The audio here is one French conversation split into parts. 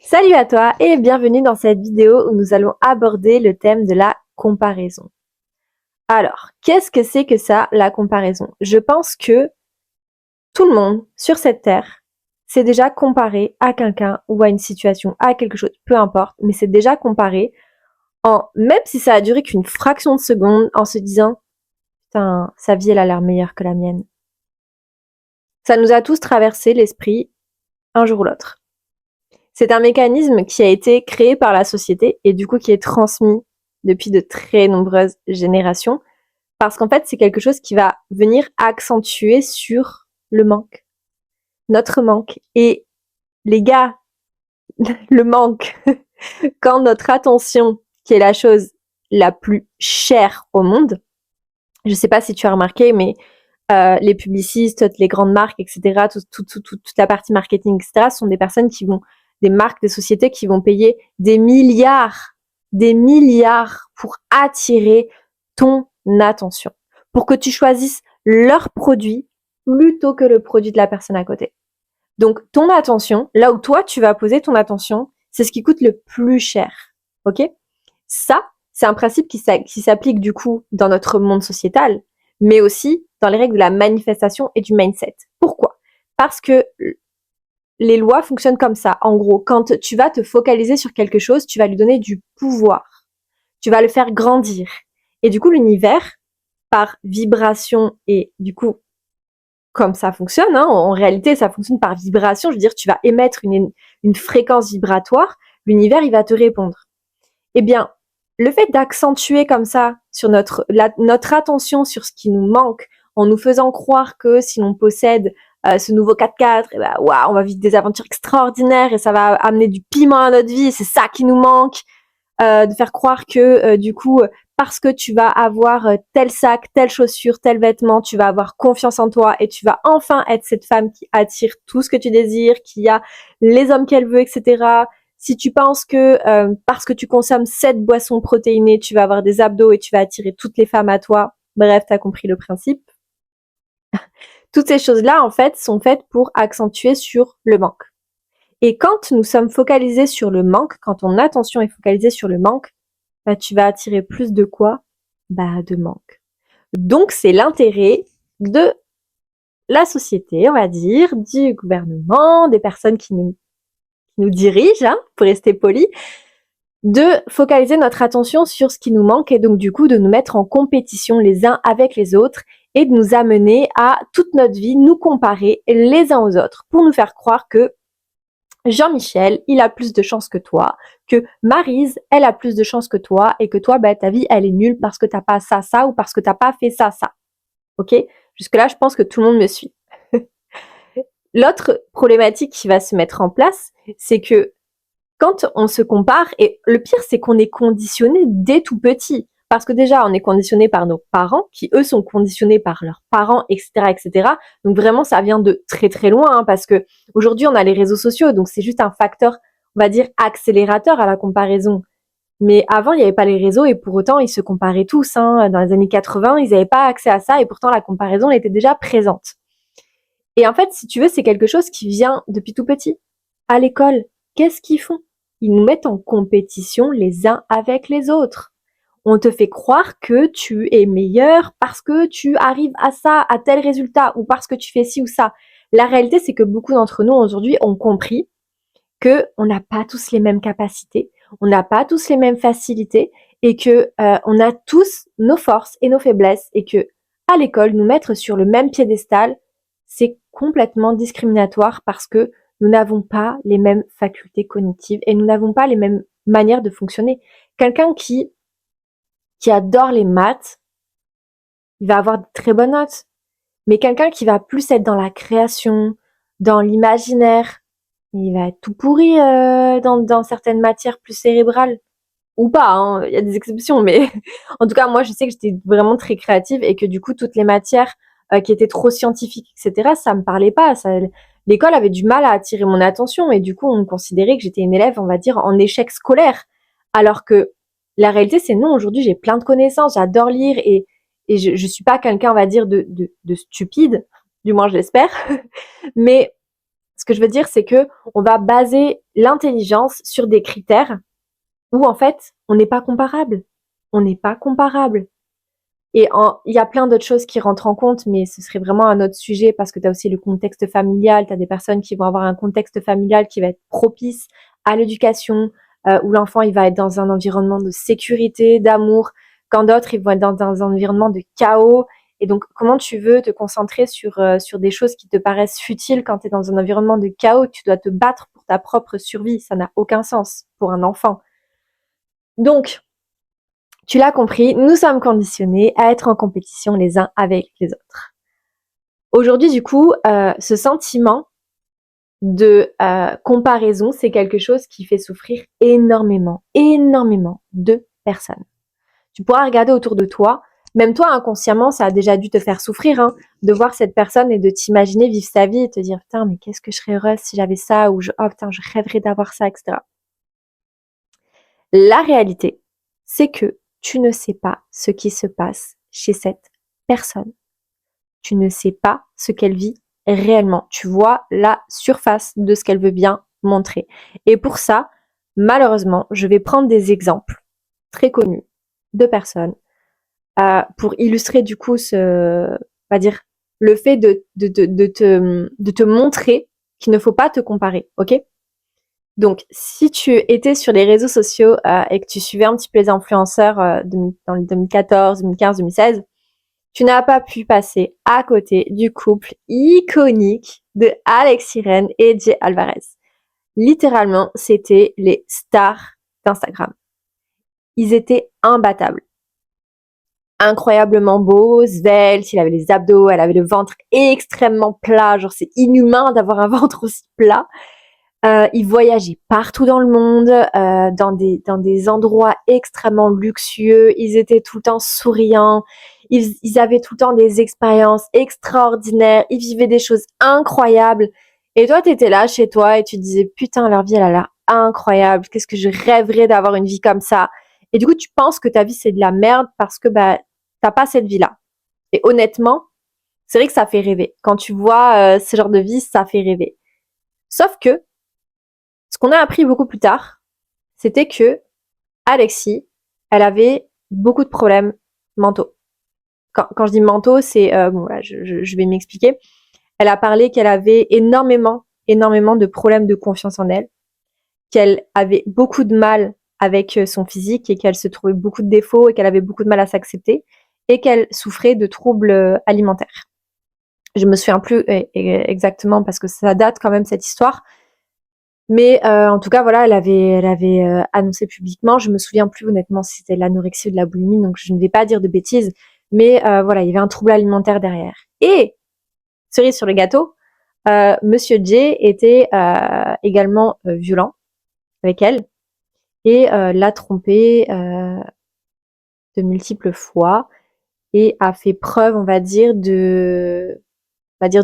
Salut à toi et bienvenue dans cette vidéo où nous allons aborder le thème de la comparaison. Alors, qu'est-ce que c'est que ça, la comparaison? Je pense que tout le monde sur cette terre s'est déjà comparé à quelqu'un ou à une situation, à quelque chose, peu importe, mais c'est déjà comparé même si ça a duré qu'une fraction de seconde, en se disant, putain, sa vie elle a l'air meilleure que la mienne. Ça nous a tous traversé l'esprit un jour ou l'autre. C'est un mécanisme qui a été créé par la société et du coup qui est transmis depuis de très nombreuses générations parce qu'en fait c'est quelque chose qui va venir accentuer sur le manque, notre manque. Et les gars, le manque, quand notre attention, qui est la chose la plus chère au monde, je sais pas si tu as remarqué, mais les publicistes, les grandes marques, etc., toute la partie marketing, etc., sont des personnes des marques, des sociétés qui vont payer des milliards pour attirer ton attention, pour que tu choisisses leur produit plutôt que le produit de la personne à côté. Donc, ton attention, là où toi, tu vas poser ton attention, c'est ce qui coûte le plus cher. OK? Ça, c'est un principe qui s'applique du coup dans notre monde sociétal, mais aussi dans les règles de la manifestation et du mindset. Pourquoi? Parce que les lois fonctionnent comme ça. En gros, quand tu vas te focaliser sur quelque chose, tu vas lui donner du pouvoir. Tu vas le faire grandir. Et du coup, l'univers, par vibration et du coup, comme ça fonctionne, hein, en réalité, ça fonctionne par vibration. Je veux dire, tu vas émettre une fréquence vibratoire, l'univers, il va te répondre. Eh bien, le fait d'accentuer comme ça sur notre attention sur ce qui nous manque, en nous faisant croire que si l'on possède ce nouveau 4x4, eh ben, waouh, on va vivre des aventures extraordinaires et ça va amener du piment à notre vie, c'est ça qui nous manque. De faire croire que du coup, parce que tu vas avoir tel sac, telle chaussure, tel vêtement, tu vas avoir confiance en toi et tu vas enfin être cette femme qui attire tout ce que tu désires, qui a les hommes qu'elle veut, etc. Si tu penses que parce que tu consommes cette boisson protéinée, tu vas avoir des abdos et tu vas attirer toutes les femmes à toi, bref, t'as compris le principe. Toutes ces choses-là, en fait, sont faites pour accentuer sur le manque. Et quand nous sommes focalisés sur le manque, quand ton attention est focalisée sur le manque, bah, tu vas attirer plus de quoi? Bah, de manque. Donc, c'est l'intérêt de la société, on va dire, du gouvernement, des personnes qui nous dirigent, hein, pour rester poli, de focaliser notre attention sur ce qui nous manque et donc du coup de nous mettre en compétition les uns avec les autres et de nous amener à toute notre vie nous comparer les uns aux autres pour nous faire croire que Jean-Michel, il a plus de chance que toi, que Maryse, elle a plus de chance que toi et que toi, bah, ta vie, elle est nulle parce que t'as pas ça ou parce que t'as pas fait ça. Ok? Jusque-là, je pense que tout le monde me suit. L'autre problématique qui va se mettre en place, c'est que quand on se compare, et le pire, c'est qu'on est conditionné dès tout petit. Parce que déjà, on est conditionné par nos parents, qui eux sont conditionnés par leurs parents, etc., etc. Donc vraiment, ça vient de très très loin, hein, parce que aujourd'hui, on a les réseaux sociaux, donc c'est juste un facteur, on va dire, accélérateur à la comparaison. Mais avant, il n'y avait pas les réseaux et pour autant, ils se comparaient tous. Hein. Dans les années 80, ils n'avaient pas accès à ça et pourtant, la comparaison elle était déjà présente. Et en fait, si tu veux, c'est quelque chose qui vient depuis tout petit. À l'école, qu'est-ce qu'ils font? Ils nous mettent en compétition les uns avec les autres. On te fait croire que tu es meilleur parce que tu arrives à ça, à tel résultat, ou parce que tu fais ci ou ça. La réalité, c'est que beaucoup d'entre nous aujourd'hui ont compris que on n'a pas tous les mêmes capacités, on n'a pas tous les mêmes facilités, et que on a tous nos forces et nos faiblesses, et que à l'école, nous mettre sur le même piédestal, c'est complètement discriminatoire parce que nous n'avons pas les mêmes facultés cognitives et nous n'avons pas les mêmes manières de fonctionner. Quelqu'un qui adore les maths, il va avoir de très bonnes notes. Mais quelqu'un qui va plus être dans la création, dans l'imaginaire, il va être tout pourri dans certaines matières plus cérébrales. Ou pas, hein, il y a des exceptions, mais en tout cas, moi, je sais que j'étais vraiment très créative et que du coup, toutes les matières qui étaient trop scientifiques, etc., ça me parlait pas. L'école avait du mal à attirer mon attention et du coup, on considérait que j'étais une élève, on va dire, en échec scolaire. Alors que la réalité, c'est non. Aujourd'hui, j'ai plein de connaissances, j'adore lire et je suis pas quelqu'un, on va dire, de stupide, du moins je l'espère. Mais ce que je veux dire, c'est que on va baser l'intelligence sur des critères où en fait, on n'est pas comparable. On n'est pas comparable. Et il y a plein d'autres choses qui rentrent en compte, mais ce serait vraiment un autre sujet parce que tu as aussi le contexte familial. Tu as des personnes qui vont avoir un contexte familial qui va être propice à l'éducation, où l'enfant il va être dans un environnement de sécurité, d'amour, quand d'autres ils vont être dans un environnement de chaos. Et donc, comment tu veux te concentrer sur des choses qui te paraissent futiles quand tu es dans un environnement de chaos? Tu dois te battre pour ta propre survie. Ça n'a aucun sens pour un enfant. Donc, tu l'as compris, nous sommes conditionnés à être en compétition les uns avec les autres. Aujourd'hui, du coup, ce sentiment de comparaison, c'est quelque chose qui fait souffrir énormément, énormément de personnes. Tu pourras regarder autour de toi, même toi inconsciemment, ça a déjà dû te faire souffrir, hein, de voir cette personne et de t'imaginer vivre sa vie et te dire putain, mais qu'est-ce que je serais heureuse si j'avais ça, ou oh putain, je rêverais d'avoir ça, etc. La réalité, c'est que tu ne sais pas ce qui se passe chez cette personne. Tu ne sais pas ce qu'elle vit réellement. Tu vois la surface de ce qu'elle veut bien montrer. Et pour ça, malheureusement, je vais prendre des exemples très connus de personnes pour illustrer du coup on va dire, le fait de te montrer qu'il ne faut pas te comparer, ok? Donc, si tu étais sur les réseaux sociaux et que tu suivais un petit peu les influenceurs dans le 2014, 2015, 2016, tu n'as pas pu passer à côté du couple iconique de Alex Irène et Jay Alvarez. Littéralement, c'était les stars d'Instagram. Ils étaient imbattables. Incroyablement beaux, sveltes, il avait les abdos, elle avait le ventre extrêmement plat, genre c'est inhumain d'avoir un ventre aussi plat. Ils voyageaient partout dans le monde, dans des endroits extrêmement luxueux. Ils étaient tout le temps souriants. Ils avaient tout le temps des expériences extraordinaires. Ils vivaient des choses incroyables. Et toi, t'étais là chez toi et tu te disais putain, leur vie, elle a l'air incroyable. Qu'est-ce que je rêverais d'avoir une vie comme ça. Et du coup, tu penses que ta vie c'est de la merde parce que bah t'as pas cette vie-là. Et honnêtement, c'est vrai que ça fait rêver. Quand tu vois ce genre de vie, ça fait rêver. Sauf que ce qu'on a appris beaucoup plus tard, c'était que Alexis, elle avait beaucoup de problèmes mentaux. Quand je dis mentaux, c'est bon, là, je vais m'expliquer. Elle a parlé qu'elle avait énormément de problèmes de confiance en elle, qu'elle avait beaucoup de mal avec son physique et qu'elle se trouvait beaucoup de défauts et qu'elle avait beaucoup de mal à s'accepter et qu'elle souffrait de troubles alimentaires. Je me souviens plus exactement parce que ça date quand même cette histoire. Mais en tout cas, voilà, elle avait annoncé publiquement. Je me souviens plus honnêtement si c'était l'anorexie ou de la boulimie, donc je ne vais pas dire de bêtises. Mais voilà, il y avait un trouble alimentaire derrière. Et cerise sur le gâteau, Monsieur J était également violent avec elle et l'a trompée de multiples fois et a fait preuve, on va dire,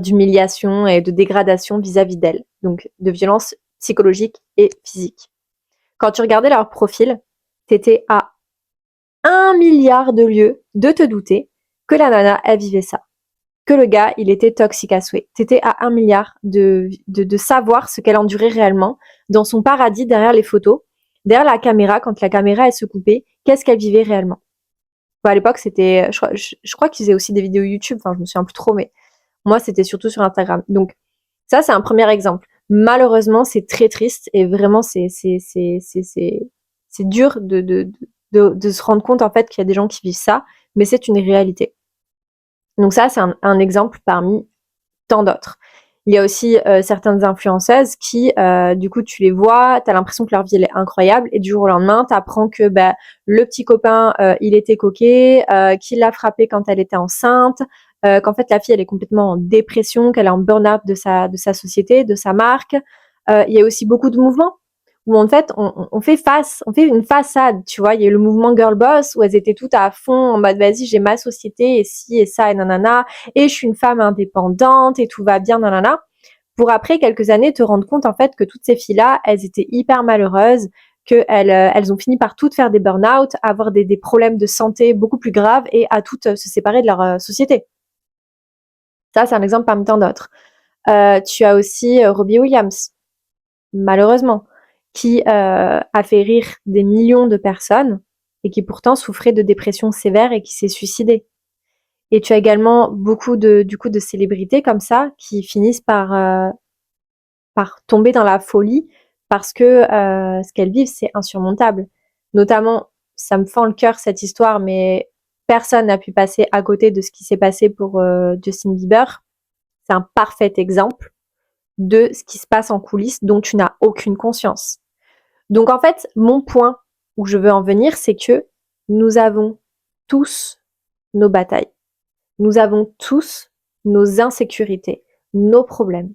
d'humiliation et de dégradation vis-à-vis d'elle, donc de violence psychologique et physique. Quand tu regardais leur profil, t'étais à 1 milliard de lieux de te douter que la nana, elle vivait ça. Que le gars, il était toxique à souhait. T'étais à 1 milliard de savoir ce qu'elle endurait réellement dans son paradis derrière les photos, derrière la caméra, quand la caméra, elle se coupait, qu'est-ce qu'elle vivait réellement. Bon, à l'époque, c'était, je crois qu'ils faisaient aussi des vidéos YouTube, enfin, je me souviens plus trop, mais moi, c'était surtout sur Instagram. Donc, ça, c'est un premier exemple. Malheureusement, c'est très triste et vraiment, c'est dur de se rendre compte, en fait, qu'il y a des gens qui vivent ça, mais c'est une réalité. Donc ça, c'est un exemple parmi tant d'autres. Il y a aussi certaines influenceuses qui, du coup, tu les vois, tu as l'impression que leur vie elle est incroyable, et du jour au lendemain, tu apprends que bah, le petit copain, il était coquet, qu'il l'a frappé quand elle était enceinte, qu'en fait la fille elle est complètement en dépression, qu'elle est en burn-out de sa société, de sa marque. Il y a aussi beaucoup de mouvements où en fait on fait une façade, tu vois. Il y a eu le mouvement Girl Boss où elles étaient toutes à fond en mode vas-y j'ai ma société et ci et ça et nanana et je suis une femme indépendante et tout va bien nanana. Pour après quelques années te rendre compte en fait que toutes ces filles-là elles étaient hyper malheureuses, qu'elles ont fini par toutes faire des burn-out, avoir des problèmes de santé beaucoup plus graves et à toutes se séparer de leur société. Ça c'est un exemple parmi tant d'autres. Tu as aussi Robbie Williams, malheureusement. qui a fait rire des millions de personnes et qui pourtant souffrait de dépression sévère et qui s'est suicidé. Et tu as également beaucoup de célébrités comme ça qui finissent par tomber dans la folie parce que ce qu'elles vivent, c'est insurmontable. Notamment, ça me fend le cœur cette histoire, mais personne n'a pu passer à côté de ce qui s'est passé pour Justin Bieber. C'est un parfait exemple de ce qui se passe en coulisses dont tu n'as aucune conscience. Donc en fait, mon point où je veux en venir, c'est que nous avons tous nos batailles. Nous avons tous nos insécurités, nos problèmes,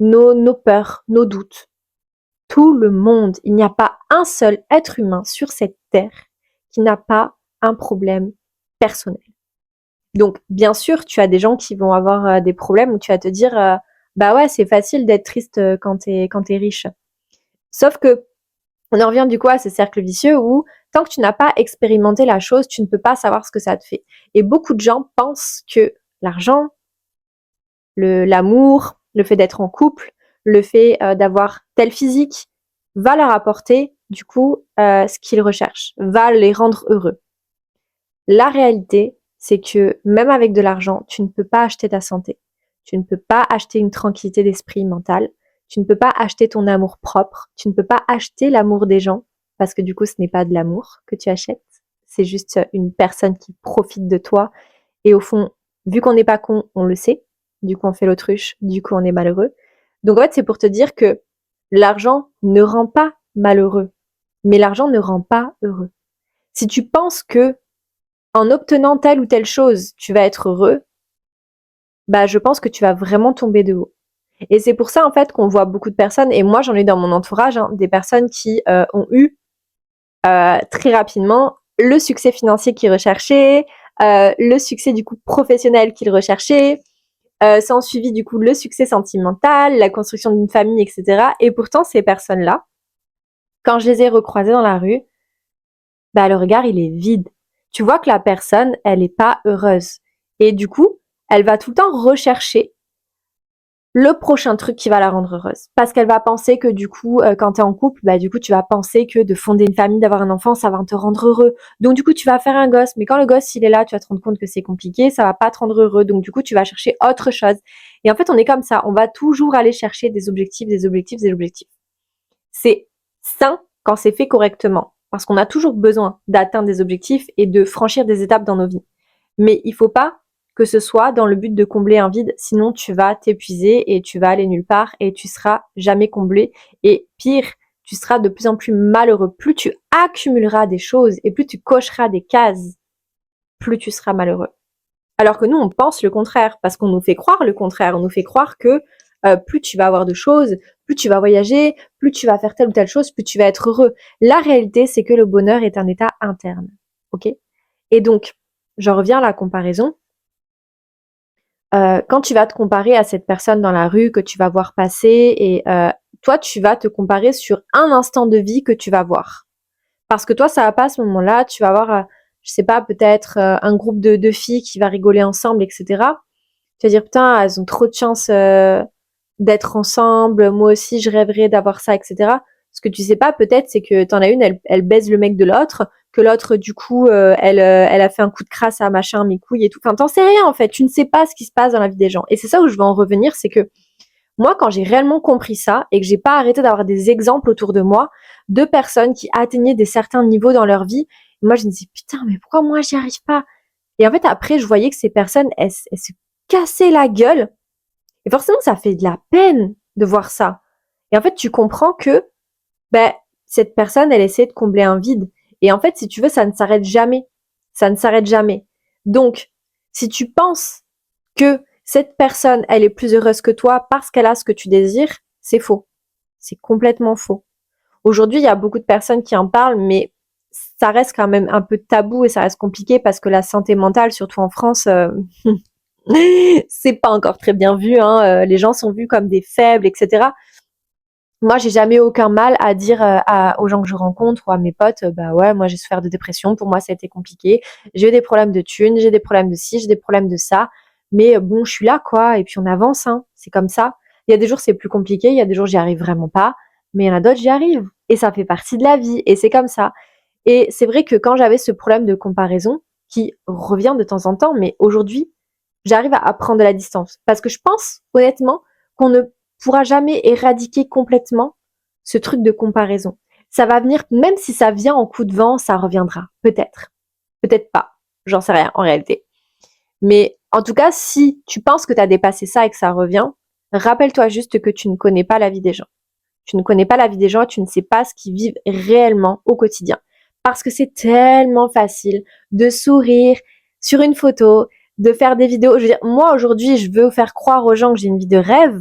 nos peurs, nos doutes. Tout le monde, il n'y a pas un seul être humain sur cette terre qui n'a pas un problème personnel. Donc, bien sûr, tu as des gens qui vont avoir des problèmes où tu vas te dire, bah ouais, c'est facile d'être triste quand t'es riche. Sauf que, on en revient du coup à ce cercle vicieux où, tant que tu n'as pas expérimenté la chose, tu ne peux pas savoir ce que ça te fait. Et beaucoup de gens pensent que l'argent, l'amour, le fait d'être en couple, le fait d'avoir tel physique, va leur apporter, du coup, ce qu'ils recherchent, va les rendre heureux. La réalité, c'est que même avec de l'argent, tu ne peux pas acheter ta santé. Tu ne peux pas acheter une tranquillité d'esprit mentale. Tu ne peux pas acheter ton amour propre. Tu ne peux pas acheter l'amour des gens parce que du coup, ce n'est pas de l'amour que tu achètes. C'est juste une personne qui profite de toi. Et au fond, vu qu'on n'est pas con, on le sait. Du coup, on fait l'autruche. Du coup, on est malheureux. Donc en fait, c'est pour te dire que l'argent ne rend pas malheureux, mais l'argent ne rend pas heureux. Si tu penses que en obtenant telle ou telle chose, tu vas être heureux, bah je pense que tu vas vraiment tomber de haut. Et c'est pour ça en fait qu'on voit beaucoup de personnes, et moi j'en ai dans mon entourage, des personnes qui ont eu très rapidement le succès financier qu'ils recherchaient, le succès du coup professionnel qu'ils recherchaient, sans suivi du coup le succès sentimental, la construction d'une famille, etc. Et pourtant ces personnes-là, quand je les ai recroisées dans la rue, bah le regard il est vide. Tu vois que la personne, elle n'est pas heureuse. Et du coup, elle va tout le temps rechercher le prochain truc qui va la rendre heureuse. Parce qu'elle va penser que du coup, quand tu es en couple, bah du coup, tu vas penser que de fonder une famille, d'avoir un enfant, ça va te rendre heureux. Donc du coup, tu vas faire un gosse. Mais quand le gosse, il est là, tu vas te rendre compte que c'est compliqué, ça va pas te rendre heureux. Donc du coup, tu vas chercher autre chose. Et en fait, on est comme ça. On va toujours aller chercher des objectifs, des objectifs, des objectifs. C'est sain quand c'est fait correctement. Parce qu'on a toujours besoin d'atteindre des objectifs et de franchir des étapes dans nos vies. Mais il faut pas que ce soit dans le but de combler un vide, sinon tu vas t'épuiser et tu vas aller nulle part et tu seras jamais comblé. Et pire, tu seras de plus en plus malheureux. Plus tu accumuleras des choses et plus tu cocheras des cases, plus tu seras malheureux. Alors que nous, on pense le contraire, parce qu'on nous fait croire le contraire. On nous fait croire que plus tu vas avoir de choses, plus tu vas voyager, plus tu vas faire telle ou telle chose, plus tu vas être heureux. La réalité, c'est que le bonheur est un état interne. Ok ? Et donc, j'en reviens à la comparaison. Quand tu vas te comparer à cette personne dans la rue que tu vas voir passer et toi, tu vas te comparer sur un instant de vie que tu vas voir. Parce que toi, ça va pas à ce moment-là, tu vas avoir, je sais pas, peut-être un groupe de filles qui va rigoler ensemble, etc. Tu vas dire, putain, elles ont trop de chance d'être ensemble, moi aussi, je rêverais d'avoir ça, etc. Ce que tu sais pas, peut-être, c'est que t'en as une, elle baise le mec de l'autre, que l'autre, du coup, elle a fait un coup de crasse à machin, mes couilles et tout. Enfin, t'en sais rien, en fait. Tu ne sais pas ce qui se passe dans la vie des gens. Et c'est ça où je veux en revenir, c'est que moi, quand j'ai réellement compris ça et que j'ai pas arrêté d'avoir des exemples autour de moi de personnes qui atteignaient des certains niveaux dans leur vie, moi, je me disais, putain, mais pourquoi moi, j'y arrive pas? Et en fait, après, je voyais que ces personnes, elles se cassaient la gueule. Et forcément, ça fait de la peine de voir ça. Et en fait, tu comprends que ben, cette personne, elle essaie de combler un vide. Et en fait, si tu veux, ça ne s'arrête jamais. Ça ne s'arrête jamais. Donc, si tu penses que cette personne, elle est plus heureuse que toi parce qu'elle a ce que tu désires, c'est faux. C'est complètement faux. Aujourd'hui, il y a beaucoup de personnes qui en parlent, mais ça reste quand même un peu tabou et ça reste compliqué parce que la santé mentale, surtout en France, c'est pas encore très bien vu. Les gens sont vus comme des faibles, etc. Moi, j'ai jamais aucun mal à dire aux gens que je rencontre ou à mes potes, bah ouais, moi j'ai souffert de dépression, pour moi ça a été compliqué, j'ai eu des problèmes de thunes, j'ai des problèmes de ci, j'ai des problèmes de ça, mais bon, je suis là quoi, et puis on avance, c'est comme ça. Il y a des jours c'est plus compliqué, il y a des jours j'y arrive vraiment pas, mais il y en a d'autres, j'y arrive. Et ça fait partie de la vie, et c'est comme ça. Et c'est vrai que quand j'avais ce problème de comparaison, qui revient de temps en temps, mais aujourd'hui, j'arrive à prendre de la distance. Parce que je pense, honnêtement, qu'on ne pourra jamais éradiquer complètement ce truc de comparaison. Ça va venir, même si ça vient en coup de vent, ça reviendra. Peut-être. Peut-être pas. J'en sais rien, en réalité. Mais en tout cas, si tu penses que tu as dépassé ça et que ça revient, rappelle-toi juste que tu ne connais pas la vie des gens. Tu ne connais pas la vie des gens et tu ne sais pas ce qu'ils vivent réellement au quotidien. Parce que c'est tellement facile de sourire sur une photo, de faire des vidéos. Je veux dire, moi aujourd'hui, je veux faire croire aux gens que j'ai une vie de rêve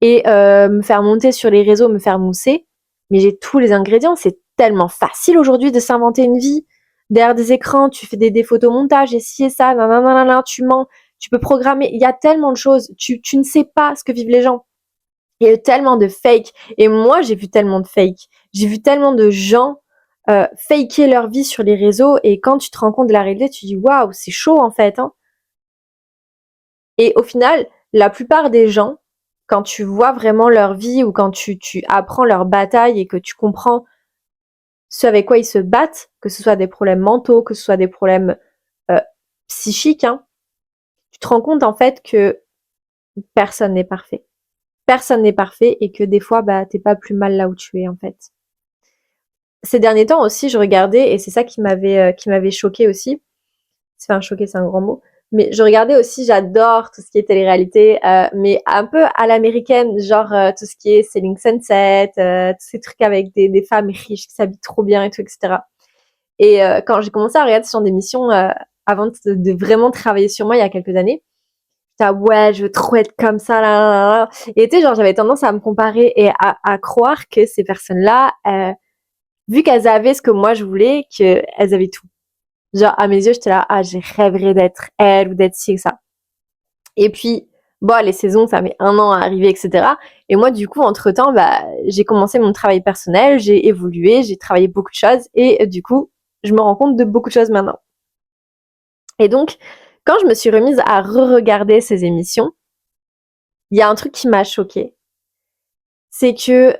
et me faire monter sur les réseaux, me faire mousser. Mais j'ai tous les ingrédients. C'est tellement facile aujourd'hui de s'inventer une vie. Derrière des écrans, tu fais des photomontages et ci et ça, nanana, tu mens, tu peux programmer. Il y a tellement de choses. Tu ne sais pas ce que vivent les gens. Il y a eu tellement de fake. Et moi, j'ai vu tellement de fake. J'ai vu tellement de gens faker leur vie sur les réseaux. Et quand tu te rends compte de la réalité, tu dis waouh, c'est chaud en fait. Hein. Et au final, la plupart des gens, quand tu vois vraiment leur vie ou quand tu apprends leur bataille et que tu comprends ce avec quoi ils se battent, que ce soit des problèmes mentaux, que ce soit des problèmes euh, psychiques, hein, tu te rends compte en fait que personne n'est parfait. Personne n'est parfait et que des fois, bah, t'es pas plus mal là où tu es en fait. Ces derniers temps aussi, je regardais et c'est ça qui m'avait choqué aussi. Enfin, choqué, c'est un grand mot. Mais je regardais aussi, j'adore tout ce qui est télé-réalité, mais un peu à l'américaine, genre tout ce qui est Selling Sunset, tous ces trucs avec des femmes riches qui s'habillent trop bien et tout, etc. Et quand j'ai commencé à regarder ce genre d'émissions avant de vraiment travailler sur moi il y a quelques années, j'étais ouais, je veux trop être comme ça, là, là, là, là. Et tu sais, genre j'avais tendance à me comparer et à croire que ces personnes-là, vu qu'elles avaient ce que moi je voulais, qu'elles avaient tout. Genre, à mes yeux, j'étais là, ah, j'ai rêverais d'être elle ou d'être ci et ça. Et puis, bon, les saisons, ça met 1 an à arriver, etc. Et moi, du coup, entre-temps, bah, j'ai commencé mon travail personnel, j'ai évolué, j'ai travaillé beaucoup de choses et du coup, je me rends compte de beaucoup de choses maintenant. Et donc, quand je me suis remise à re-regarder ces émissions, il y a un truc qui m'a choquée. C'est que,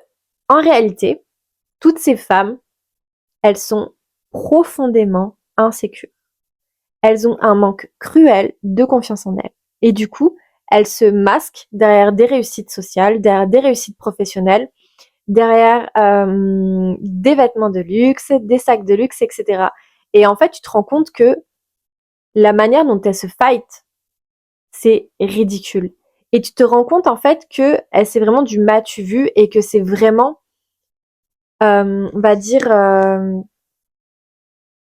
en réalité, toutes ces femmes, elles sont profondément insécures. Elles ont un manque cruel de confiance en elles. Et du coup, elles se masquent derrière des réussites sociales, derrière des réussites professionnelles, derrière des vêtements de luxe, des sacs de luxe, etc. Et en fait, tu te rends compte que la manière dont elles se fight, c'est ridicule. Et tu te rends compte en fait que c'est vraiment du m'as-tu vu et que c'est vraiment, on va dire,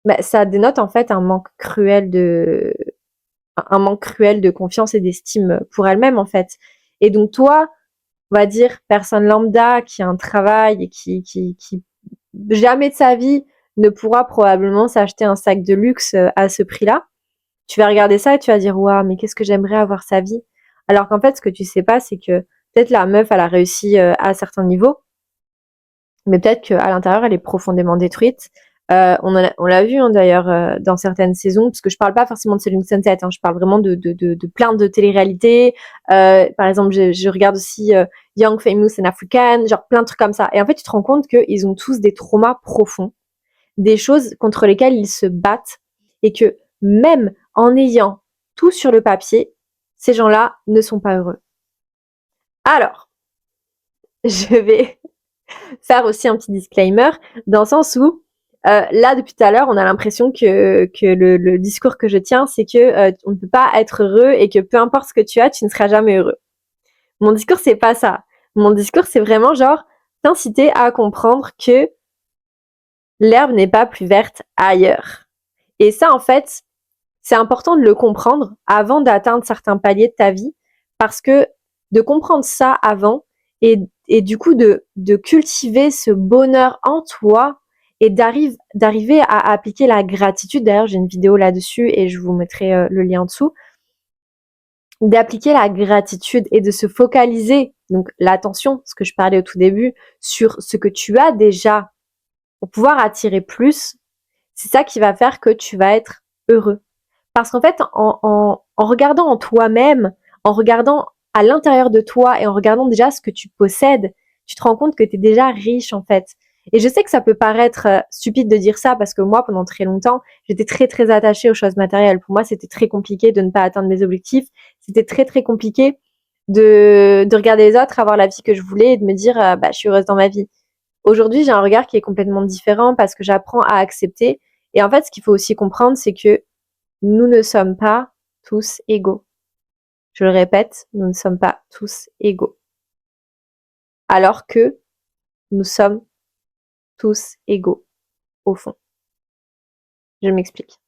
bah, ça dénote en fait un manque cruel de confiance et d'estime pour elle-même en fait. Et donc toi, on va dire personne lambda qui a un travail et qui jamais de sa vie ne pourra probablement s'acheter un sac de luxe à ce prix-là. Tu vas regarder ça et tu vas dire waouh, mais qu'est-ce que j'aimerais avoir sa vie. Alors qu'en fait, ce que tu sais pas, c'est que peut-être la meuf, elle a réussi à certains niveaux, mais peut-être qu'à l'intérieur, elle est profondément détruite. On l'a vu hein, d'ailleurs dans certaines saisons, parce que je parle pas forcément de Selling Sunset, hein, je parle vraiment de plein de télé-réalités. Par exemple, je regarde aussi Young, Famous and African, genre plein de trucs comme ça. Et en fait, tu te rends compte qu'ils ont tous des traumas profonds, des choses contre lesquelles ils se battent, et que même en ayant tout sur le papier, ces gens-là ne sont pas heureux. Alors, je vais faire aussi un petit disclaimer, dans le sens où là, depuis tout à l'heure, on a l'impression que le discours que je tiens, c'est que on ne peut pas être heureux et que peu importe ce que tu as, tu ne seras jamais heureux. Mon discours, c'est pas ça. Mon discours, c'est vraiment genre t'inciter à comprendre que l'herbe n'est pas plus verte ailleurs. Et ça, en fait, c'est important de le comprendre avant d'atteindre certains paliers de ta vie, parce que de comprendre ça avant et du coup de cultiver ce bonheur en toi et d'arriver à appliquer la gratitude. D'ailleurs, j'ai une vidéo là-dessus et je vous mettrai le lien en dessous. D'appliquer la gratitude et de se focaliser, donc l'attention, ce que je parlais au tout début, sur ce que tu as déjà pour pouvoir attirer plus, c'est ça qui va faire que tu vas être heureux. Parce qu'en fait, en regardant en toi-même, en regardant à l'intérieur de toi et en regardant déjà ce que tu possèdes, tu te rends compte que tu es déjà riche en fait. Et je sais que ça peut paraître stupide de dire ça parce que moi, pendant très longtemps, j'étais très très attachée aux choses matérielles. Pour moi, c'était très compliqué de ne pas atteindre mes objectifs. C'était très très compliqué de regarder les autres, avoir la vie que je voulais et de me dire bah je suis heureuse dans ma vie. Aujourd'hui, j'ai un regard qui est complètement différent parce que j'apprends à accepter. Et en fait, ce qu'il faut aussi comprendre, c'est que nous ne sommes pas tous égaux. Je le répète, nous ne sommes pas tous égaux. Alors que nous sommes tous égaux, au fond. Je m'explique.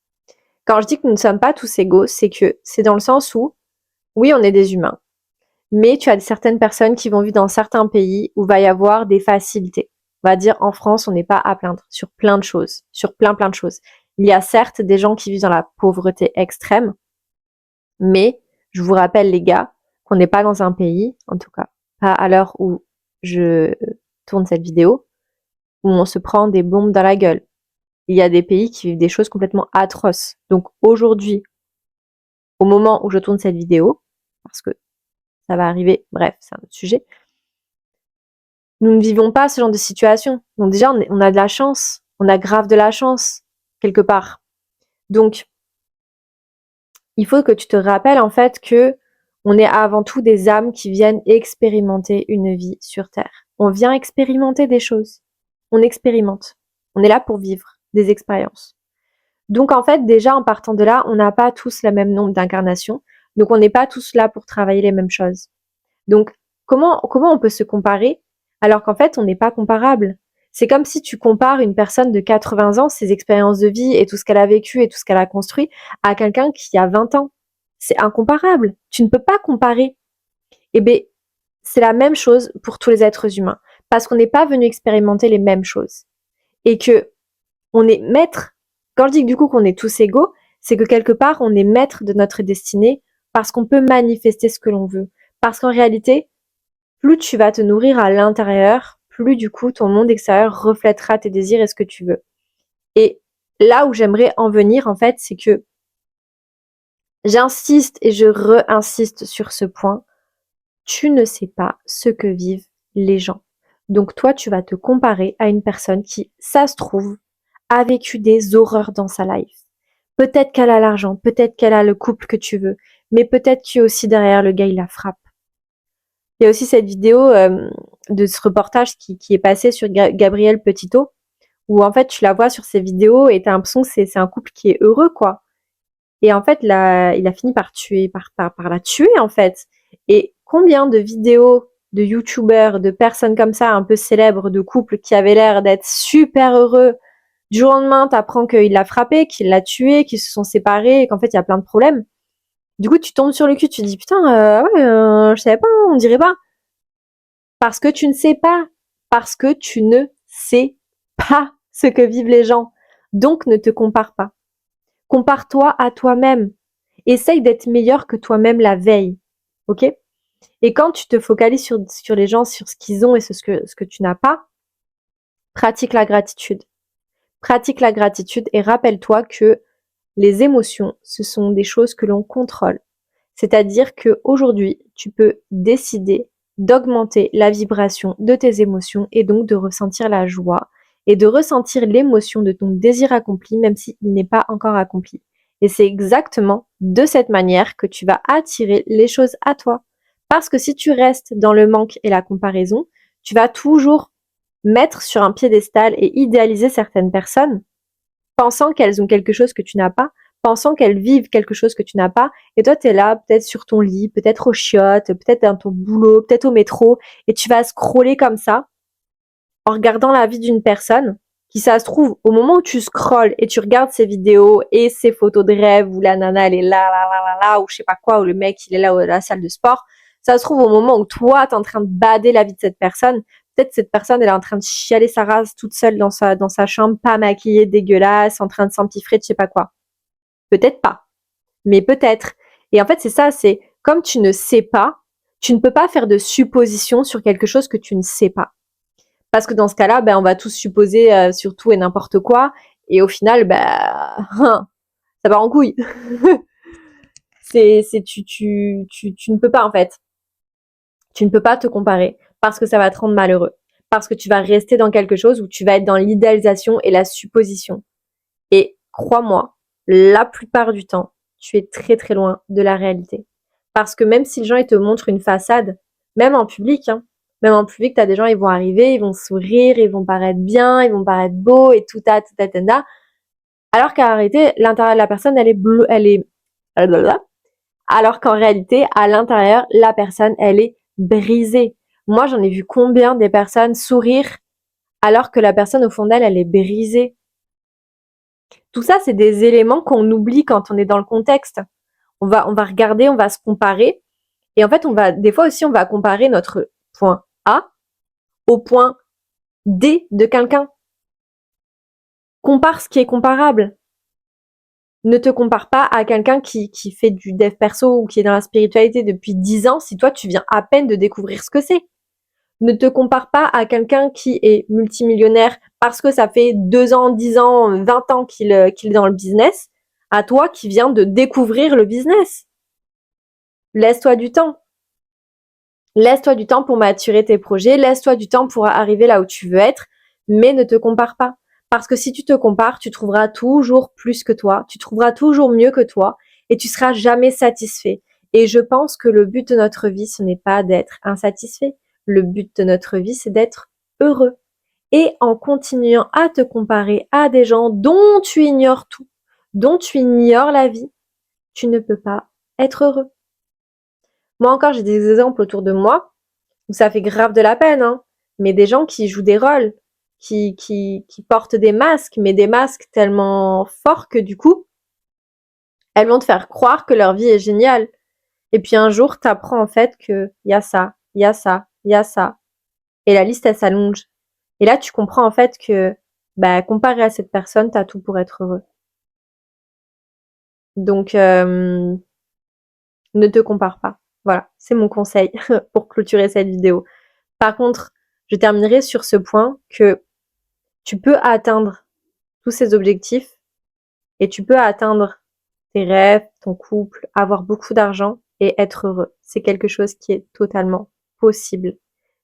Quand je dis que nous ne sommes pas tous égaux, c'est dans le sens où, oui, on est des humains, mais tu as certaines personnes qui vont vivre dans certains pays où va y avoir des facilités. On va dire, en France, on n'est pas à plaindre sur plein de choses, sur plein de choses. Il y a certes des gens qui vivent dans la pauvreté extrême, mais je vous rappelle, les gars, qu'on n'est pas dans un pays, en tout cas, pas à l'heure où je tourne cette vidéo, où on se prend des bombes dans la gueule. Il y a des pays qui vivent des choses complètement atroces. Donc aujourd'hui, au moment où je tourne cette vidéo, parce que ça va arriver, bref, c'est un autre sujet, nous ne vivons pas ce genre de situation. Donc déjà, on a de la chance, on a grave de la chance, quelque part. Donc, il faut que tu te rappelles en fait que on est avant tout des âmes qui viennent expérimenter une vie sur Terre. On vient expérimenter des choses. On expérimente. On est là pour vivre des expériences. Donc en fait, déjà en partant de là, on n'a pas tous le même nombre d'incarnations. Donc on n'est pas tous là pour travailler les mêmes choses. Donc comment on peut se comparer alors qu'en fait on n'est pas comparable? C'est comme si tu compares une personne de 80 ans, ses expériences de vie et tout ce qu'elle a vécu et tout ce qu'elle a construit à quelqu'un qui a 20 ans. C'est incomparable. Tu ne peux pas comparer. Eh bien, c'est la même chose pour tous les êtres humains. Parce qu'on n'est pas venu expérimenter les mêmes choses. Et que on est maître. Quand je dis du coup qu'on est tous égaux, c'est que quelque part on est maître de notre destinée parce qu'on peut manifester ce que l'on veut. Parce qu'en réalité, plus tu vas te nourrir à l'intérieur, plus du coup ton monde extérieur reflètera tes désirs et ce que tu veux. Et là où j'aimerais en venir en fait, c'est que j'insiste et je re-insiste sur ce point, tu ne sais pas ce que vivent les gens. Donc toi, tu vas te comparer à une personne qui, ça se trouve, a vécu des horreurs dans sa life. Peut-être qu'elle a l'argent, peut-être qu'elle a le couple que tu veux, mais peut-être que aussi derrière le gars, il la frappe. Il y a aussi cette vidéo de ce reportage qui est passé sur Gabriel Petitot, où en fait tu la vois sur ses vidéos et t'as l'impression que c'est un couple qui est heureux, quoi. Et en fait, là, il a fini par la tuer, en fait. Et combien de vidéos de youtubeurs, de personnes comme ça, un peu célèbres, de couples qui avaient l'air d'être super heureux, du jour au lendemain, t'apprends qu'il l'a frappé, qu'il l'a tué, qu'ils se sont séparés, et qu'en fait, il y a plein de problèmes. Du coup, tu tombes sur le cul, tu te dis, putain, ouais, je savais pas, on dirait pas. Parce que tu ne sais pas. Parce que tu ne sais pas ce que vivent les gens. Donc, ne te compare pas. Compare-toi à toi-même. Essaye d'être meilleur que toi-même la veille. Ok? Et quand tu te focalises sur les gens, sur ce qu'ils ont et ce que tu n'as pas, pratique la gratitude. Pratique la gratitude et rappelle-toi que les émotions, ce sont des choses que l'on contrôle. C'est-à-dire qu'aujourd'hui, tu peux décider d'augmenter la vibration de tes émotions et donc de ressentir la joie et de ressentir l'émotion de ton désir accompli, même s'il n'est pas encore accompli. Et c'est exactement de cette manière que tu vas attirer les choses à toi. Parce que si tu restes dans le manque et la comparaison, tu vas toujours mettre sur un piédestal et idéaliser certaines personnes, pensant qu'elles ont quelque chose que tu n'as pas, pensant qu'elles vivent quelque chose que tu n'as pas, et toi, tu es là, peut-être sur ton lit, peut-être aux chiottes, peut-être dans ton boulot, peut-être au métro, et tu vas scroller comme ça, en regardant la vie d'une personne, qui ça se trouve, au moment où tu scrolles et tu regardes ses vidéos et ses photos de rêve, où la nana, elle est là, ou je sais pas quoi, ou le mec, il est là à la salle de sport, ça se trouve au moment où toi, t'es en train de bader la vie de cette personne, peut-être cette personne, elle est en train de chialer sa race toute seule dans sa chambre, pas maquillée, dégueulasse, en train de s'empiffrer de je sais pas quoi. Peut-être pas, mais peut-être. Et en fait, c'est ça, c'est comme tu ne sais pas, tu ne peux pas faire de suppositions sur quelque chose que tu ne sais pas. Parce que dans ce cas-là, ben, on va tous supposer sur tout et n'importe quoi, et au final, ben, ça part en couille. Tu ne peux pas en fait. Tu ne peux pas te comparer. parce que ça va te rendre malheureux. Parce que tu vas rester dans quelque chose où tu vas être dans l'idéalisation et la supposition. Et crois-moi, la plupart du temps, tu es très très loin de la réalité. Parce que même si les gens ils te montrent une façade, même en public, même en public, t'as des gens, ils vont arriver, ils vont sourire, ils vont paraître bien, ils vont paraître beaux et tout ça, alors qu'en réalité, l'intérieur de la personne, alors qu'en réalité, à l'intérieur, la personne, elle est brisée. Moi, j'en ai vu combien des personnes sourire alors que la personne au fond d'elle, elle est brisée. Tout ça, c'est des éléments qu'on oublie quand on est dans le contexte. On va regarder, on va se comparer. Et en fait, des fois aussi, on va comparer notre point A au point D de quelqu'un. Compare ce qui est comparable. Ne te compare pas à quelqu'un qui fait du dev perso ou qui est dans la spiritualité depuis 10 ans si toi, tu viens à peine de découvrir ce que c'est. Ne te compare pas à quelqu'un qui est multimillionnaire parce que ça fait 2 ans, 10 ans, 20 ans qu'il est dans le business, à toi qui viens de découvrir le business. Laisse-toi du temps. Laisse-toi du temps pour maturer tes projets, laisse-toi du temps pour arriver là où tu veux être, mais ne te compare pas. Parce que si tu te compares, tu trouveras toujours plus que toi, tu trouveras toujours mieux que toi, et tu seras jamais satisfait. Et je pense que le but de notre vie, ce n'est pas d'être insatisfait. Le but de notre vie, c'est d'être heureux. Et en continuant à te comparer à des gens dont tu ignores tout, dont tu ignores la vie, tu ne peux pas être heureux. Moi encore, j'ai des exemples autour de moi où ça fait grave de la peine, mais des gens qui jouent des rôles, qui portent des masques, mais des masques tellement forts que du coup, elles vont te faire croire que leur vie est géniale. Et puis un jour, t'apprends en fait que y a ça, il y a ça, il y a ça. Et la liste, elle s'allonge. Et là, tu comprends en fait que, comparé à cette personne, t'as tout pour être heureux. Donc, ne te compare pas. Voilà, c'est mon conseil pour clôturer cette vidéo. Par contre, je terminerai sur ce point que tu peux atteindre tous ces objectifs et tu peux atteindre tes rêves, ton couple, avoir beaucoup d'argent et être heureux. C'est quelque chose qui est totalement possible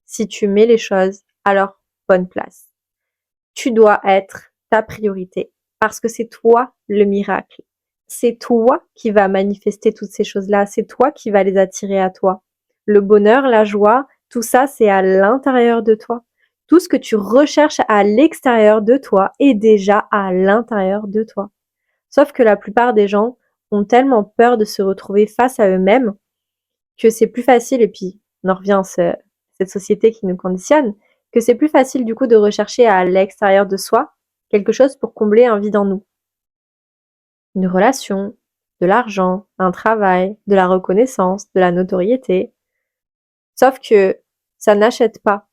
si tu mets les choses à leur bonne place. Tu dois être ta priorité parce que c'est toi le miracle. C'est toi qui va manifester toutes ces choses-là. C'est toi qui va les attirer à toi. Le bonheur, la joie, tout ça, c'est à l'intérieur de toi. Tout ce que tu recherches à l'extérieur de toi est déjà à l'intérieur de toi. Sauf que la plupart des gens ont tellement peur de se retrouver face à eux-mêmes que c'est plus facile, et puis on en revient à cette société qui nous conditionne, que c'est plus facile du coup de rechercher à l'extérieur de soi quelque chose pour combler un vide en nous. Une relation, de l'argent, un travail, de la reconnaissance, de la notoriété. Sauf que ça n'achète pas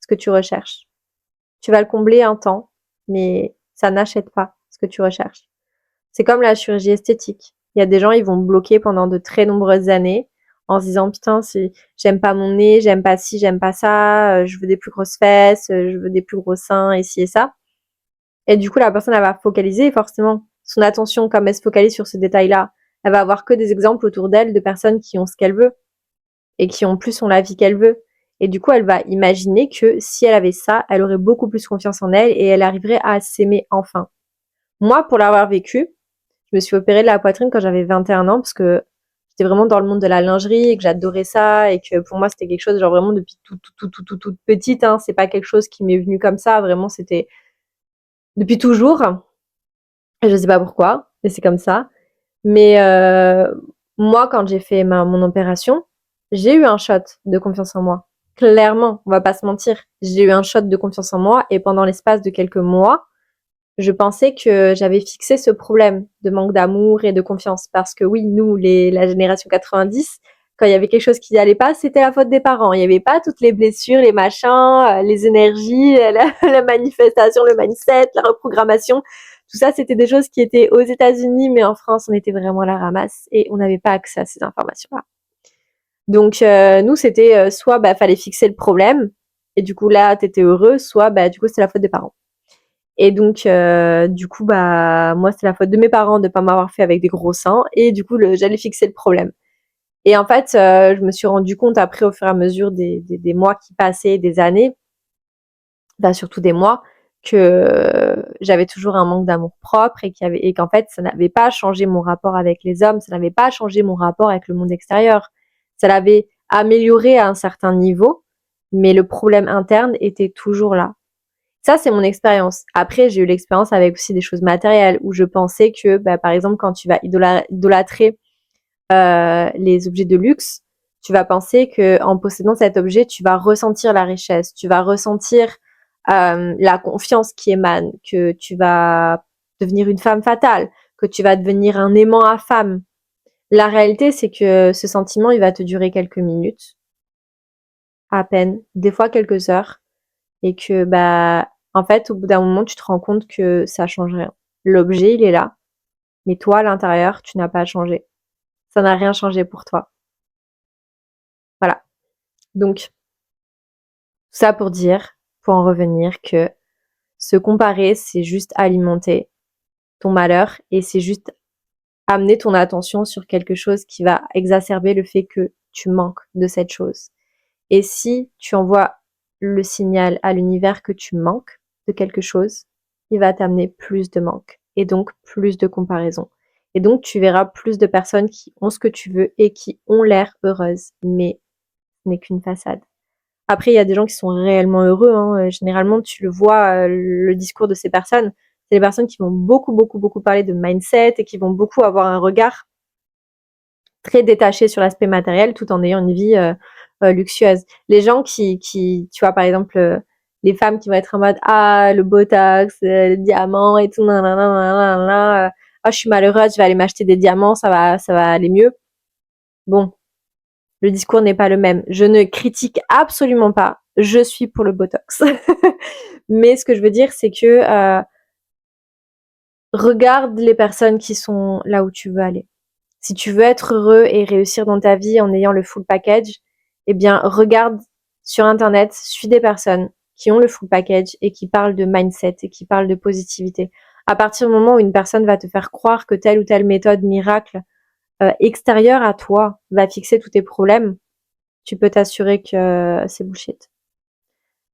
ce que tu recherches. Tu vas le combler un temps, mais ça n'achète pas ce que tu recherches. C'est comme la chirurgie esthétique. Il y a des gens, ils vont bloquer pendant de très nombreuses années en se disant putain, j'aime pas mon nez, j'aime pas ci, j'aime pas ça, je veux des plus grosses fesses, je veux des plus gros seins et ci et ça. Et du coup, la personne, elle va focaliser forcément son attention, comme elle se focalise sur ce détail-là. Elle va avoir que des exemples autour d'elle de personnes qui ont ce qu'elle veut et qui en plus ont la vie qu'elle veut. Et du coup, elle va imaginer que si elle avait ça, elle aurait beaucoup plus confiance en elle et elle arriverait à s'aimer enfin. Moi, pour l'avoir vécu, je me suis opérée de la poitrine quand j'avais 21 ans parce que j'étais vraiment dans le monde de la lingerie et que j'adorais ça et que pour moi, c'était quelque chose, genre vraiment depuis toute petite, C'est pas quelque chose qui m'est venu comme ça. Vraiment, c'était depuis toujours. Et je sais pas pourquoi, mais c'est comme ça. Mais moi, quand j'ai fait mon opération, j'ai eu un shot de confiance en moi. Clairement, on va pas se mentir. J'ai eu un shot de confiance en moi et pendant l'espace de quelques mois, je pensais que j'avais fixé ce problème de manque d'amour et de confiance. Parce que oui, nous, la génération 90, quand il y avait quelque chose qui n'allait pas, c'était la faute des parents. Il n'y avait pas toutes les blessures, les machins, les énergies, la manifestation, le mindset, la reprogrammation. Tout ça, c'était des choses qui étaient aux États-Unis, mais en France, on était vraiment à la ramasse et on n'avait pas accès à ces informations-là. Donc, nous, c'était soit fallait fixer le problème et du coup, là, t'étais heureux, soit du coup, c'était la faute des parents. Et donc, du coup, moi, c'est la faute de mes parents de pas m'avoir fait avec des gros seins. Et du coup, j'allais fixer le problème. Et en fait, je me suis rendu compte après, au fur et à mesure des mois qui passaient, des années, surtout des mois, que j'avais toujours un manque d'amour propre et qu'en fait, ça n'avait pas changé mon rapport avec les hommes, ça n'avait pas changé mon rapport avec le monde extérieur. Ça l'avait amélioré à un certain niveau, mais le problème interne était toujours là. Ça, c'est mon expérience. Après, j'ai eu l'expérience avec aussi des choses matérielles où je pensais que, par exemple, quand tu vas idolâtrer les objets de luxe, tu vas penser que en possédant cet objet, tu vas ressentir la richesse, tu vas ressentir la confiance qui émane, que tu vas devenir une femme fatale, que tu vas devenir un aimant à femme. La réalité, c'est que ce sentiment, il va te durer quelques minutes, à peine, des fois quelques heures, et que en fait, au bout d'un moment, tu te rends compte que ça change rien. L'objet, il est là, mais toi, à l'intérieur, tu n'as pas changé. Ça n'a rien changé pour toi. Voilà. Donc, ça pour dire, pour en revenir, que se comparer, c'est juste alimenter ton malheur et c'est juste amener ton attention sur quelque chose qui va exacerber le fait que tu manques de cette chose. Et si tu envoies le signal à l'univers que tu manques de quelque chose, il va t'amener plus de manque et donc plus de comparaison. Et donc tu verras plus de personnes qui ont ce que tu veux et qui ont l'air heureuses, mais ce n'est qu'une façade. Après, il y a des gens qui sont réellement heureux, hein. Généralement, tu le vois, le discours de ces personnes. C'est des personnes qui vont beaucoup, beaucoup, beaucoup parler de mindset et qui vont beaucoup avoir un regard très détaché sur l'aspect matériel tout en ayant une vie luxueuse. Les gens tu vois, par exemple, les femmes qui vont être en mode ah le botox, le diamant et tout, nanana, ah je suis malheureuse, je vais aller m'acheter des diamants, ça va aller mieux. Bon, le discours n'est pas le même. Je ne critique absolument pas. Je suis pour le botox. Mais ce que je veux dire, c'est que regarde les personnes qui sont là où tu veux aller. Si tu veux être heureux et réussir dans ta vie en ayant le full package, eh bien, regarde sur Internet, suis des personnes qui ont le full package et qui parlent de mindset et qui parlent de positivité. À partir du moment où une personne va te faire croire que telle ou telle méthode miracle extérieure à toi va fixer tous tes problèmes, tu peux t'assurer que c'est bullshit.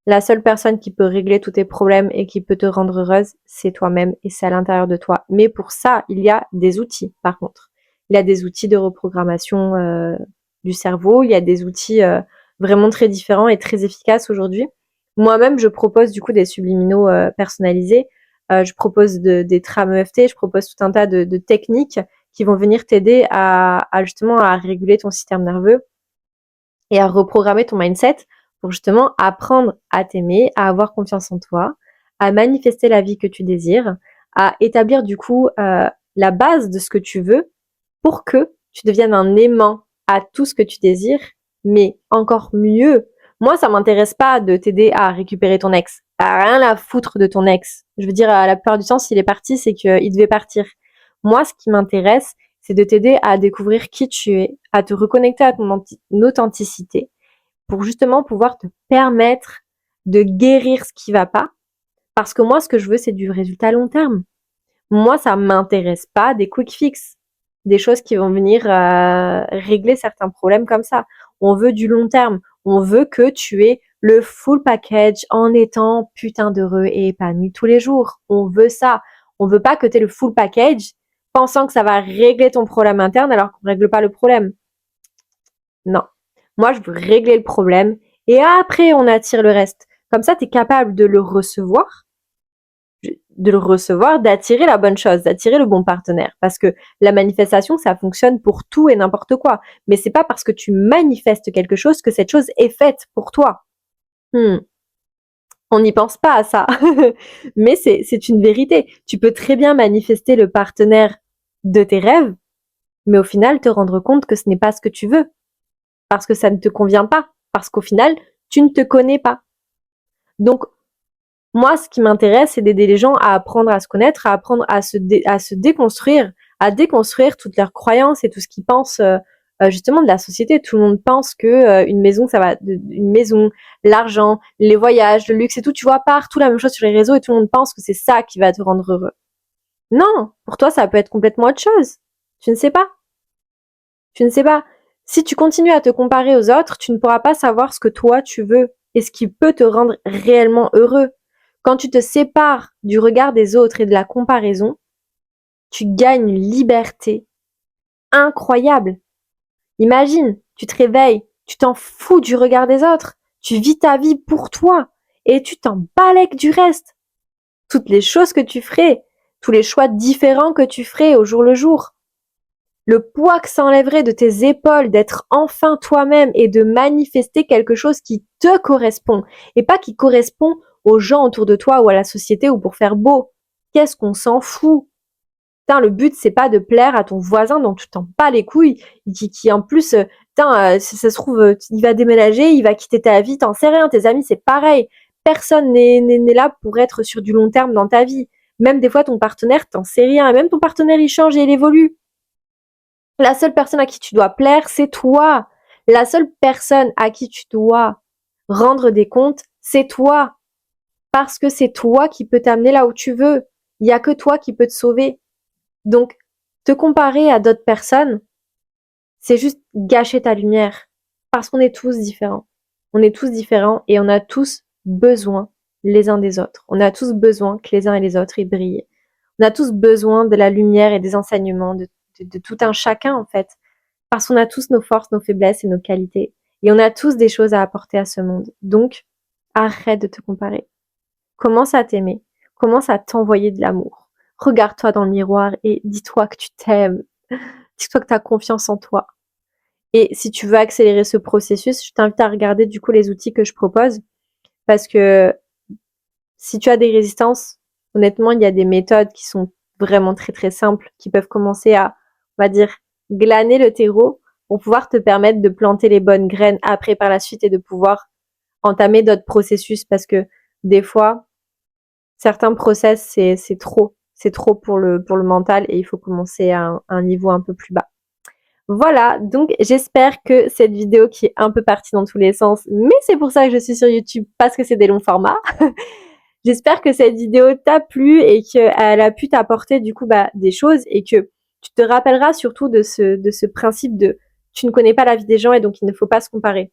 La seule personne qui peut régler tous tes problèmes et qui peut te rendre heureuse, c'est toi-même et c'est à l'intérieur de toi. Mais pour ça, il y a des outils, par contre. Il y a des outils de reprogrammation du cerveau, il y a des outils vraiment très différents et très efficaces aujourd'hui. Moi-même, je propose du coup des subliminaux personnalisés. Je propose des trames EFT, je propose tout un tas de techniques qui vont venir t'aider à justement à réguler ton système nerveux et à reprogrammer ton mindset pour justement apprendre à t'aimer, à avoir confiance en toi, à manifester la vie que tu désires, à établir du coup la base de ce que tu veux pour que tu deviennes un aimant à tout ce que tu désires, mais encore mieux. Moi, ça m'intéresse pas de t'aider à récupérer ton ex. T'as rien à foutre de ton ex. Je veux dire, la plupart du temps, s'il est parti, c'est qu'il devait partir. Moi, ce qui m'intéresse, c'est de t'aider à découvrir qui tu es, à te reconnecter à ton authenticité, pour justement pouvoir te permettre de guérir ce qui va pas. Parce que moi, ce que je veux, c'est du résultat à long terme. Moi, ça m'intéresse pas des quick fix, des choses qui vont venir régler certains problèmes comme ça. On veut du long terme. On veut que tu aies le full package en étant putain d'heureux et épanoui tous les jours. On veut ça. On veut pas que tu aies le full package pensant que ça va régler ton problème interne alors qu'on règle pas le problème. Non. Moi, je veux régler le problème et après, on attire le reste. Comme ça, tu es capable de le recevoir, d'attirer la bonne chose, d'attirer le bon partenaire. Parce que la manifestation, ça fonctionne pour tout et n'importe quoi. Mais c'est pas parce que tu manifestes quelque chose que cette chose est faite pour toi. On n'y pense pas à ça. Mais c'est une vérité. Tu peux très bien manifester le partenaire de tes rêves, mais au final te rendre compte que ce n'est pas ce que tu veux. Parce que ça ne te convient pas. Parce qu'au final, tu ne te connais pas. Donc, moi, ce qui m'intéresse, c'est d'aider les gens à apprendre à se connaître, à apprendre à se déconstruire, à déconstruire toutes leurs croyances et tout ce qu'ils pensent justement de la société. Tout le monde pense que une maison, ça va, une maison, l'argent, les voyages, le luxe et tout. Tu vois partout la même chose sur les réseaux et tout le monde pense que c'est ça qui va te rendre heureux. Non, pour toi, ça peut être complètement autre chose. Tu ne sais pas. Tu ne sais pas. Si tu continues à te comparer aux autres, tu ne pourras pas savoir ce que toi tu veux et ce qui peut te rendre réellement heureux. Quand tu te sépares du regard des autres et de la comparaison, tu gagnes une liberté incroyable. Imagine, tu te réveilles, tu t'en fous du regard des autres, tu vis ta vie pour toi et tu t'en balèques du reste. Toutes les choses que tu ferais, tous les choix différents que tu ferais au jour le jour. Le poids que ça enlèverait de tes épaules d'être enfin toi-même et de manifester quelque chose qui te correspond et pas qui correspond aux gens autour de toi ou à la société ou pour faire beau. Qu'est-ce qu'on s'en fout? Putain, le but, c'est pas de plaire à ton voisin dont tu t'en bats les couilles, qui en plus, si ça se trouve, il va déménager, il va quitter ta vie, t'en sais rien, tes amis, c'est pareil. Personne n'est là pour être sur du long terme dans ta vie. Même des fois, ton partenaire, t'en sais rien. Et même ton partenaire, il change et il évolue. La seule personne à qui tu dois plaire, c'est toi. La seule personne à qui tu dois rendre des comptes, c'est toi. Parce que c'est toi qui peux t'amener là où tu veux. Il y a que toi qui peux te sauver. Donc, te comparer à d'autres personnes, c'est juste gâcher ta lumière. Parce qu'on est tous différents. On est tous différents et on a tous besoin les uns des autres. On a tous besoin que les uns et les autres y brillent. On a tous besoin de la lumière et des enseignements de tout un chacun, en fait. Parce qu'on a tous nos forces, nos faiblesses et nos qualités. Et on a tous des choses à apporter à ce monde. Donc, arrête de te comparer. Commence à t'aimer. Commence à t'envoyer de l'amour. Regarde-toi dans le miroir et dis-toi que tu t'aimes. Dis-toi que tu as confiance en toi. Et si tu veux accélérer ce processus, je t'invite à regarder du coup les outils que je propose. Parce que si tu as des résistances, honnêtement, il y a des méthodes qui sont vraiment très très simples, qui peuvent commencer à, on va dire, glaner le terreau pour pouvoir te permettre de planter les bonnes graines après par la suite et de pouvoir entamer d'autres processus parce que des fois, certains process, c'est trop pour le mental et il faut commencer à un niveau un peu plus bas. Voilà, donc j'espère que cette vidéo qui est un peu partie dans tous les sens, mais c'est pour ça que je suis sur YouTube parce que c'est des longs formats. J'espère que cette vidéo t'a plu et qu'elle a pu t'apporter du coup des choses et que tu te rappelleras surtout de ce principe de tu ne connais pas la vie des gens et donc il ne faut pas se comparer.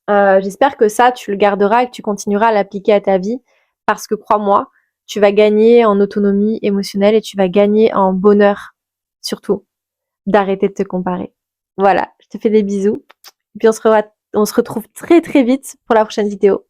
J'espère que ça, tu le garderas et que tu continueras à l'appliquer à ta vie parce que crois-moi, tu vas gagner en autonomie émotionnelle et tu vas gagner en bonheur surtout d'arrêter de te comparer. Voilà, je te fais des bisous et puis on se retrouve très très vite pour la prochaine vidéo.